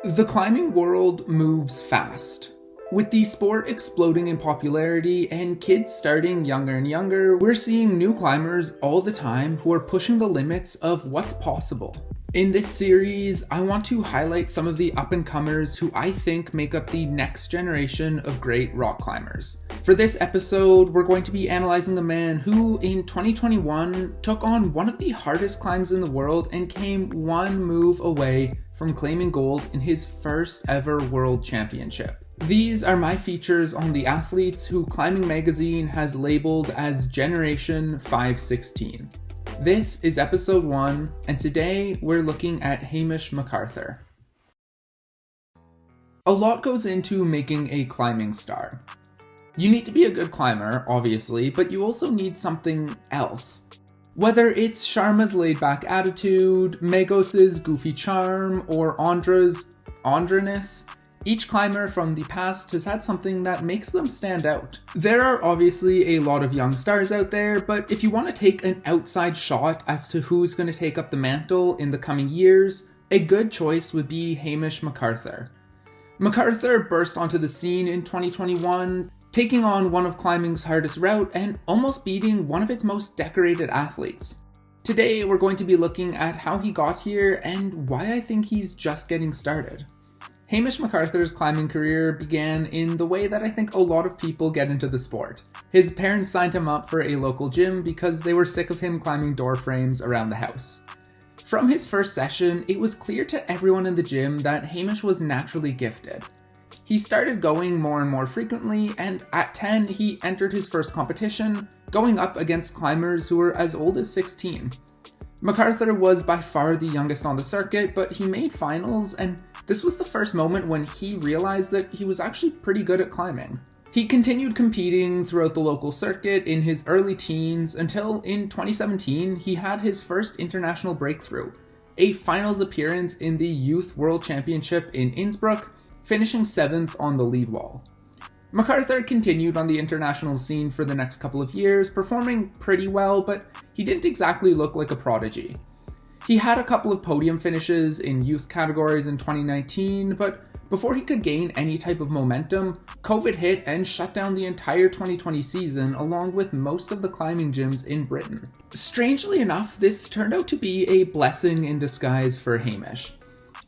The climbing world moves fast. With the sport exploding in popularity and kids starting younger and younger, we're seeing new climbers all the time who are pushing the limits of what's possible. In this series, I want to highlight some of the up-and-comers who I think make up the next generation of great rock climbers. For this episode, we're going to be analyzing the man who, in 2021, took on one of the hardest climbs in the world and came one move away from claiming gold in his first ever world championship. These are my features on the athletes who Climbing Magazine has labeled as Generation 516. This is episode 1, and today we're looking at Hamish McArthur. A lot goes into making a climbing star. You need to be a good climber, obviously, but you also need something else. Whether it's Sharma's laid-back attitude, Magos's goofy charm, or Andra's Andraness, each climber from the past has had something that makes them stand out. There are obviously a lot of young stars out there, but if you want to take an outside shot as to who's going to take up the mantle in the coming years, a good choice would be Hamish McArthur. McArthur burst onto the scene in 2021, taking on one of climbing's hardest route and almost beating one of its most decorated athletes. Today we're going to be looking at how he got here and why I think he's just getting started. Hamish McArthur's climbing career began in the way that I think a lot of people get into the sport. His parents signed him up for a local gym because they were sick of him climbing door frames around the house. From his first session, it was clear to everyone in the gym that Hamish was naturally gifted. He started going more and more frequently, and at 10 he entered his first competition, going up against climbers who were as old as 16. McArthur was by far the youngest on the circuit, but he made finals, and this was the first moment when he realized that he was actually pretty good at climbing. He continued competing throughout the local circuit in his early teens until in 2017 he had his first international breakthrough, a finals appearance in the Youth World Championship in Innsbruck, finishing 7th on the lead wall. McArthur continued on the international scene for the next couple of years, performing pretty well, but he didn't exactly look like a prodigy. He had a couple of podium finishes in youth categories in 2019, but before he could gain any type of momentum, COVID hit and shut down the entire 2020 season along with most of the climbing gyms in Britain. Strangely enough, this turned out to be a blessing in disguise for Hamish.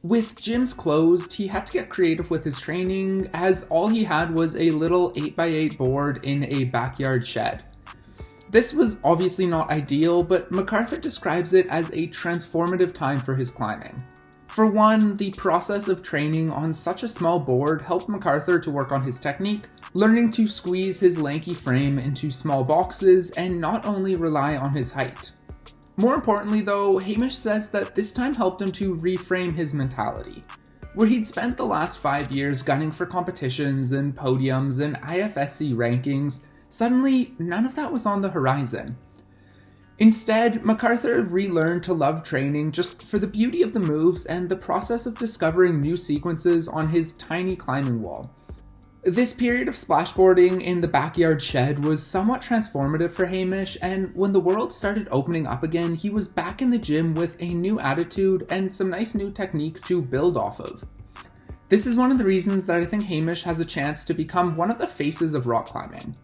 With gyms closed, he had to get creative with his training, as all he had was a little 8x8 board in a backyard shed. This was obviously not ideal, but McArthur describes it as a transformative time for his climbing. For one, the process of training on such a small board helped McArthur to work on his technique, learning to squeeze his lanky frame into small boxes and not only rely on his height. More importantly though, Hamish says that this time helped him to reframe his mentality. Where he'd spent the last 5 years gunning for competitions and podiums and IFSC rankings, suddenly none of that was on the horizon. Instead, McArthur relearned to love training just for the beauty of the moves and the process of discovering new sequences on his tiny climbing wall. This period of splashboarding in the backyard shed was somewhat transformative for Hamish, and when the world started opening up again, he was back in the gym with a new attitude and some nice new technique to build off of. This is one of the reasons that I think Hamish has a chance to become one of the faces of rock climbing.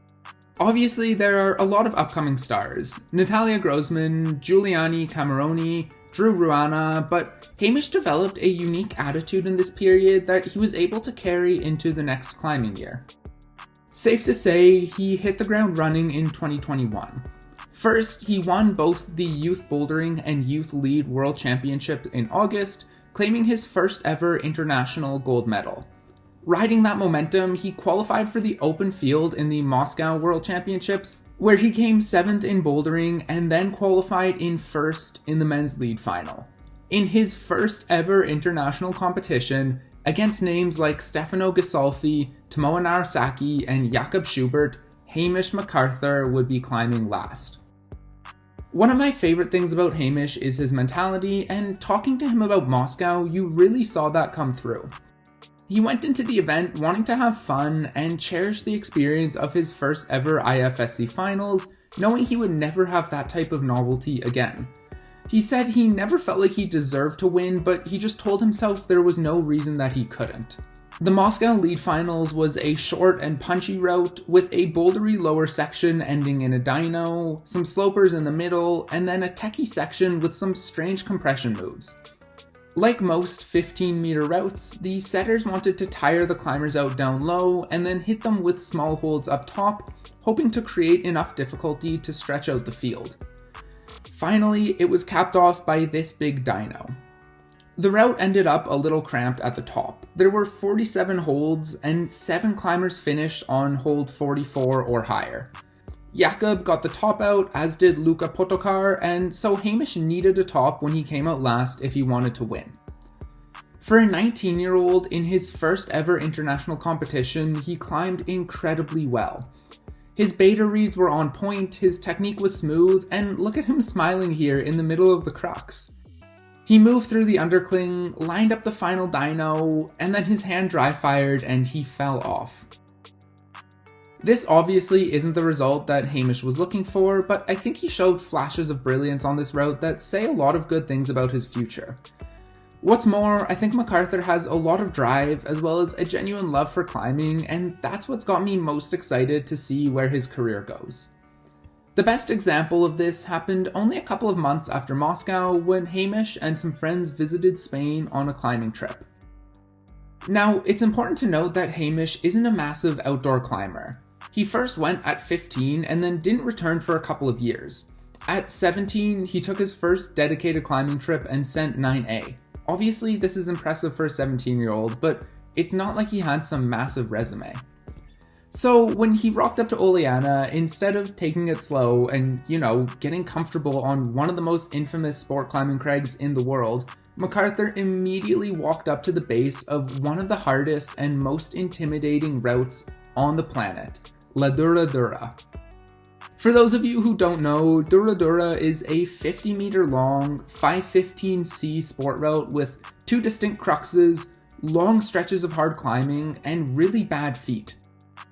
Obviously, there are a lot of upcoming stars: Natalia Grossman, Giuliani Cameroni, Drew Ruana, but Hamish developed a unique attitude in this period that he was able to carry into the next climbing year. Safe to say, he hit the ground running in 2021. First, he won both the Youth Bouldering and Youth Lead World Championship in August, claiming his first ever international gold medal. Riding that momentum, he qualified for the open field in the Moscow World Championships, where he came 7th in bouldering and then qualified in 1st in the men's lead final. In his first ever international competition, against names like Stefano Ghisolfi, Tomoe Narasaki, and Jakob Schubert, Hamish McArthur would be climbing last. One of my favorite things about Hamish is his mentality, and talking to him about Moscow, you really saw that come through. He went into the event wanting to have fun and cherish the experience of his first ever IFSC finals, knowing he would never have that type of novelty again. He said he never felt like he deserved to win, but he just told himself there was no reason that he couldn't. The Moscow lead finals was a short and punchy route with a bouldery lower section ending in a dyno, some slopers in the middle, and then a techie section with some strange compression moves. Like most 15-meter routes, the setters wanted to tire the climbers out down low and then hit them with small holds up top, hoping to create enough difficulty to stretch out the field. Finally, it was capped off by this big dyno. The route ended up a little cramped at the top. There were 47 holds, and 7 climbers finished on hold 44 or higher. Jakub got the top out, as did Luka Potokar, and so Hamish needed a top when he came out last if he wanted to win. For a 19-year-old, in his first ever international competition, he climbed incredibly well. His beta reads were on point, his technique was smooth, and look at him smiling here in the middle of the crux. He moved through the undercling, lined up the final dyno, and then his hand dry fired and he fell off. This obviously isn't the result that Hamish was looking for, but I think he showed flashes of brilliance on this route that say a lot of good things about his future. What's more, I think McArthur has a lot of drive as well as a genuine love for climbing, and that's what's got me most excited to see where his career goes. The best example of this happened only a couple of months after Moscow when Hamish and some friends visited Spain on a climbing trip. Now, it's important to note that Hamish isn't a massive outdoor climber. He first went at 15 and then didn't return for a couple of years. At 17, he took his first dedicated climbing trip and sent 9A. Obviously, this is impressive for a 17-year-old, but it's not like he had some massive resume. So when he rocked up to Oleana, instead of taking it slow and, getting comfortable on one of the most infamous sport climbing crags in the world, McArthur immediately walked up to the base of one of the hardest and most intimidating routes on the planet, La Dura Dura. For those of you who don't know, Dura Dura is a 50-meter long, 515C sport route with 2 distinct cruxes, long stretches of hard climbing, and really bad feet.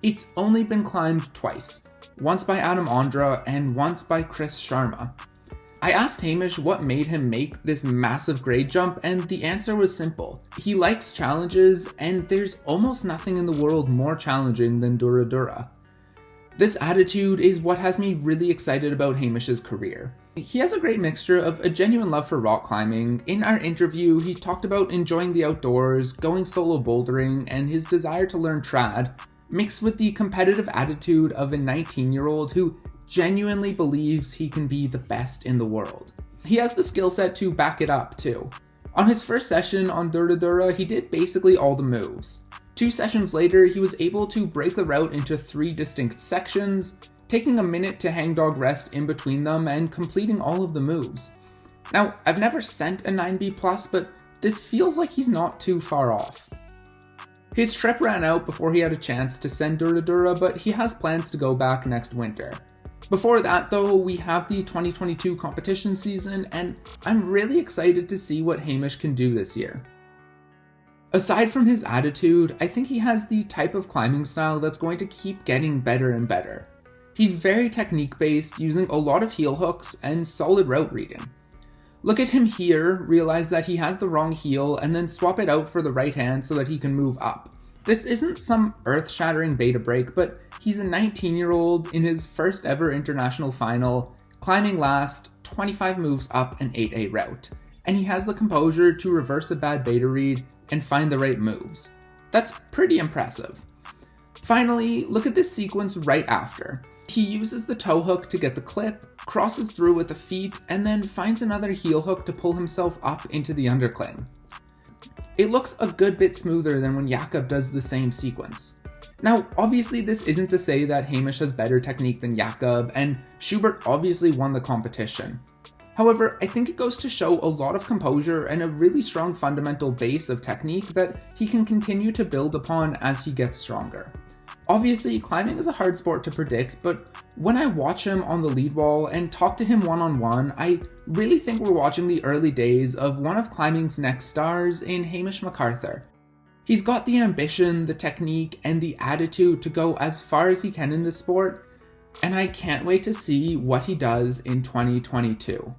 It's only been climbed twice, once by Adam Ondra and once by Chris Sharma. I asked Hamish what made him make this massive grade jump, and the answer was simple. He likes challenges, and there's almost nothing in the world more challenging than Dura Dura. This attitude is what has me really excited about Hamish's career. He has a great mixture of a genuine love for rock climbing. In our interview, he talked about enjoying the outdoors, going solo bouldering, and his desire to learn trad, mixed with the competitive attitude of a 19-year-old who genuinely believes he can be the best in the world. He has the skill set to back it up, too. On his first session on Dura Dura, he did basically all the moves. 2 sessions later, he was able to break the route into 3 distinct sections, taking a minute to hangdog rest in between them and completing all of the moves. Now, I've never sent a 9B+, but this feels like he's not too far off. His trip ran out before he had a chance to send Dura Dura, but he has plans to go back next winter. Before that though, we have the 2022 competition season, and I'm really excited to see what Hamish can do this year. Aside from his attitude, I think he has the type of climbing style that's going to keep getting better and better. He's very technique-based, using a lot of heel hooks and solid route reading. Look at him here, realize that he has the wrong heel, and then swap it out for the right hand so that he can move up. This isn't some earth-shattering beta break, but he's a 19-year-old in his first ever international final, climbing last, 25 moves up an 8A route, and he has the composure to reverse a bad beta read and find the right moves. That's pretty impressive. Finally, look at this sequence right after. He uses the toe hook to get the clip, crosses through with the feet, and then finds another heel hook to pull himself up into the undercling. It looks a good bit smoother than when Jakub does the same sequence. Now, obviously this isn't to say that Hamish has better technique than Jakub, and Schubert obviously won the competition. However, I think it goes to show a lot of composure and a really strong fundamental base of technique that he can continue to build upon as he gets stronger. Obviously, climbing is a hard sport to predict, but when I watch him on the lead wall and talk to him one-on-one, I really think we're watching the early days of one of climbing's next stars in Hamish McArthur. He's got the ambition, the technique, and the attitude to go as far as he can in this sport, and I can't wait to see what he does in 2022.